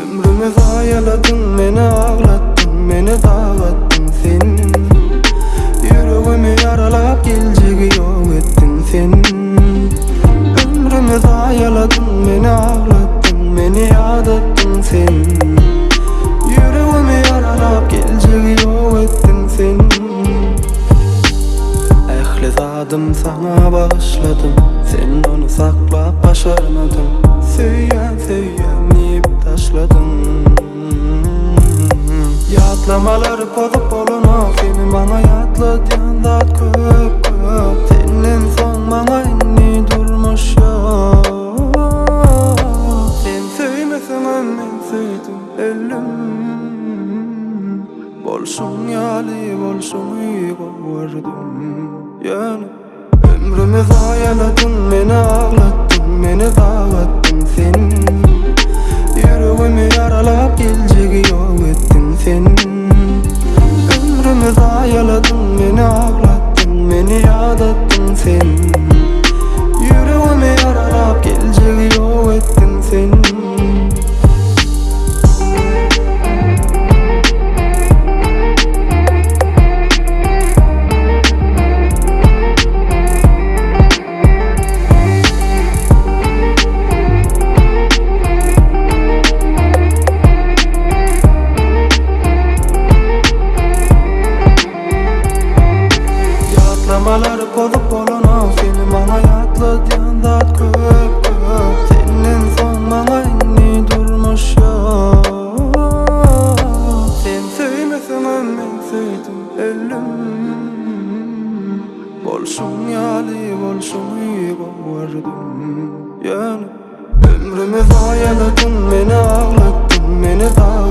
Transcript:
Ömrümü zayaladın, meni ağlattın, beni dağlattın sen. Yüreğimi yaralap geleceği yok ettin sen. Ömrümü zayaladın, beni ağlattın, beni yadattın sen. Yüreğimi yaralap geleceği yok ettin sen. Ehli zadım sana bağışladım, sen onu saklap başarmadın. Söyleyen deyip taşladın. Yatlamaları kodup oluna, seni bana yatladın da köp köp. Senin son bana inni durmuş ya. Sen söymesen ben söyledim ölüm. Bolsun yali, bolsun iyi gördüm yani. Ömrümü zayaladın, beni ağlattın, beni dağlattın sen. Yüreğimi yaralap geleceği yok ettin sen. Ömrümü zayaladın, beni ağlattın, beni yadattın sen. Yüreğimi yaralap geleceği yok ettin sen. Yatlamaları kodup olana, seni bana yatladın da köp köp. Senin son bana inni durmuş ya. Sen söymesen ben söyledim ölüm. Bolsun yali, bolsun iyi gördüm yani. Ömrümü zayaladın, beni ağlattın, beni dağlattın.